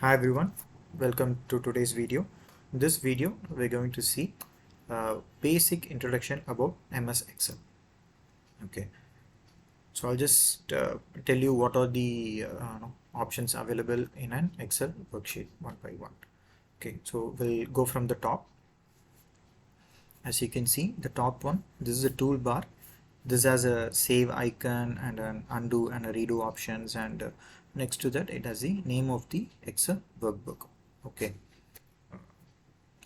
Hi everyone, welcome to today's video. In this video, we're going to see basic introduction about MS Excel. Okay, so I'll just tell you what are the options available in an Excel worksheet one by one. Okay, so we'll go from the top. As you can see, the top one, this is a toolbar. This has a save icon and an undo and a redo options, and next to that it has the name of the Excel workbook. Okay,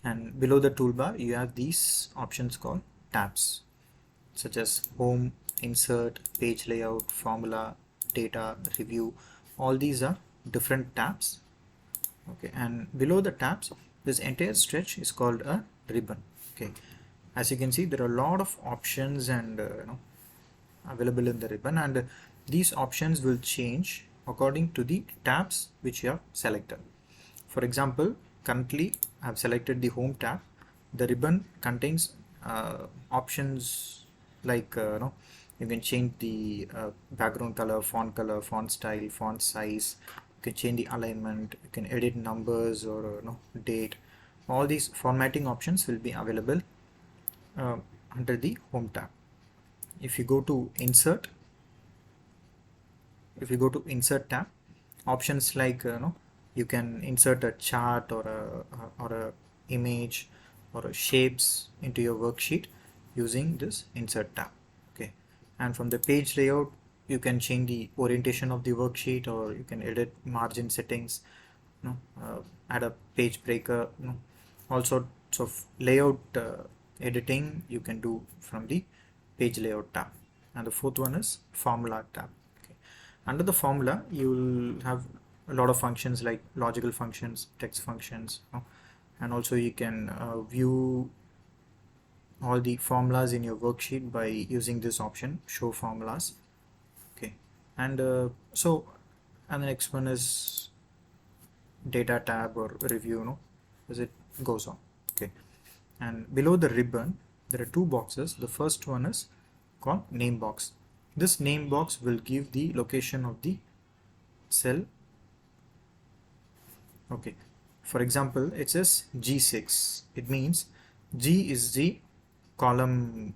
and below the toolbar you have these options called tabs such as home, insert, page layout, formula, data, review. All these are different tabs. Okay, and below the tabs this entire stretch is called a ribbon. Okay, as you can see there are a lot of options and available in the ribbon, and these options will change according to the tabs which you have selected. For example, currently I have selected the home tab. The ribbon contains options like you can change the background color, font style, font size. You can change the alignment. You can edit numbers or date. All these formatting options will be available uh, under the home tab. If you go to insert, tab, options like you can insert a chart or a image or a shapes into your worksheet using this insert tab. Okay, and from the page layout you can change the orientation of the worksheet, or you can edit margin settings, add a page breaker, all sorts of layout editing you can do from the page layout tab. And the fourth one is formula tab. Okay, under the formula you will have a lot of functions like logical functions, text functions, and also you can view all the formulas in your worksheet by using this option, show formulas. Okay, and and the next one is data tab or review, as it goes on. Okay, and below the ribbon there are two boxes. The first one is called name box. This name box will give the location of the cell. Okay, for example, it says G6. It means G is the column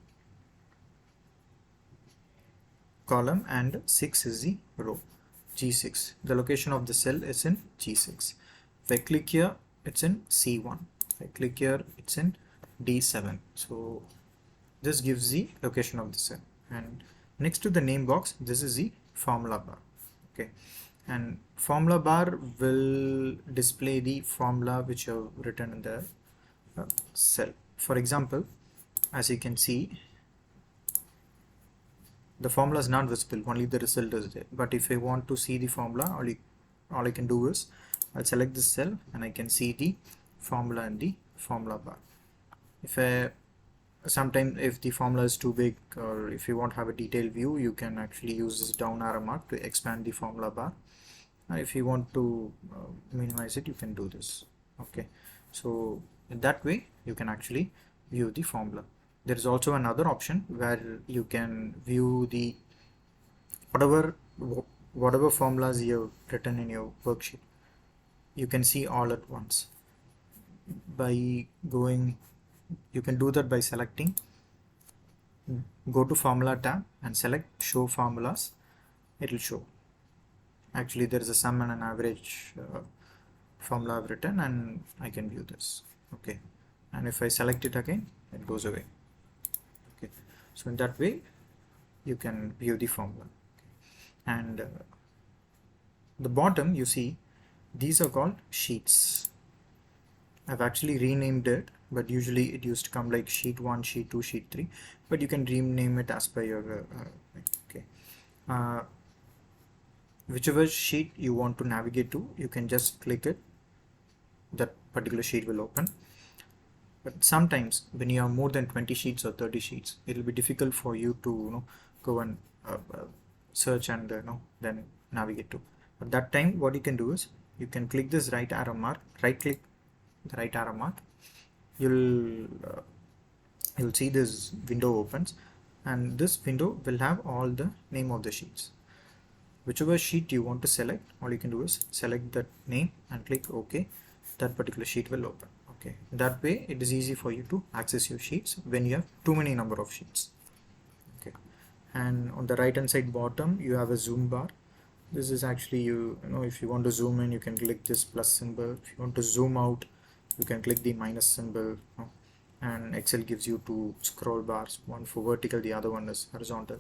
and 6 is the row. G6, the location of the cell is in G6. If I click here, it's in C1. If I click here, it's in D7. So this gives the location of the cell. And next to the name box, this is the formula bar. Okay, and formula bar will display the formula which you have written in the cell. For example, as you can see, the formula is not visible, only the result is there. But if I want to see the formula, all I can do is I'll select this cell and I can see the formula in the formula bar. Sometimes if the formula is too big, or if you want to have a detailed view, you can actually use this down arrow mark to expand the formula bar. If you want to minimize it, you can do this. Okay, so in that way you can actually view the formula. There is also another option where you can view the whatever formulas you have written in your worksheet. You can see all at once by going. You can do that by selecting, go to formula tab and select show formulas. It will show. Actually, there is a sum and an average formula I've written, and I can view this. Okay, and if I select it again, it goes away. Okay, so in that way you can view the formula. And the bottom, you see, these are called sheets. I've actually renamed it, but usually it used to come like sheet 1, sheet 2, sheet 3, but you can rename it as per your okay. Whichever sheet you want to navigate to, you can just click it, that particular sheet will open. But sometimes when you have more than 20 sheets or 30 sheets, it will be difficult for you to go and search and then navigate to. At that time, what you can do is you can click this right click the right arrow mark. You'll see this window opens, and this window will have all the name of the sheets. whichever sheet you want to select, all you can do is select that name and click OK. That particular sheet will open. Okay, that way it is easy for you to access your sheets when you have too many number of sheets. Okay, and on the right hand side bottom you have a zoom bar. This is actually, you know, if you want to zoom in, you can click this plus symbol. If you want to zoom out, you can click the minus symbol. And Excel gives you two scroll bars, one for vertical, the other one is horizontal.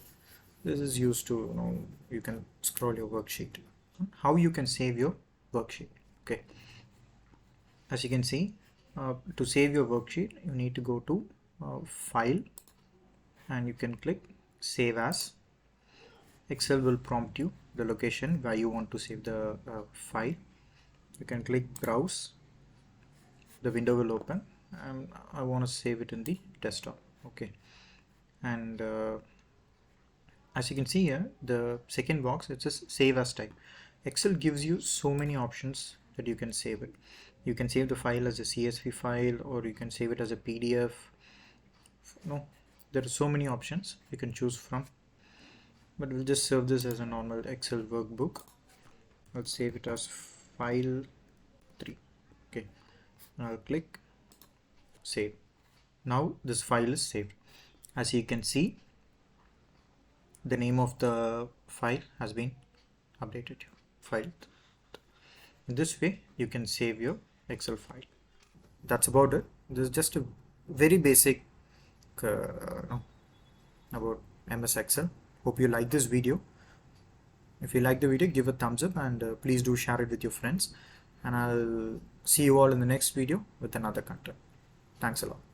This is used to, you know, you can scroll your worksheet. How you can save your worksheet? Okay, as you can see, to save your worksheet, you need to go to file, and you can click save as. Excel will prompt you the location where you want to save the file. You can click browse, the window will open, and I want to save it in the desktop. Okay, and as you can see here, the second box, it says save as type. Excel gives you so many options that you can save it. You can save the file as a CSV file, or you can save it as a PDF. No, there are so many options you can choose from, but we'll just save this as a normal Excel workbook. I'll save it as file 3. Okay, I'll click save. Now this file is saved. As you can see, the name of the file has been updated. File. In this way you can save your Excel file. That's about it. This is just a very basic about MS Excel. Hope you like this video. If you like the video, give a thumbs up, and please do share it with your friends, and I'll see you all in the next video with another content. Thanks a lot.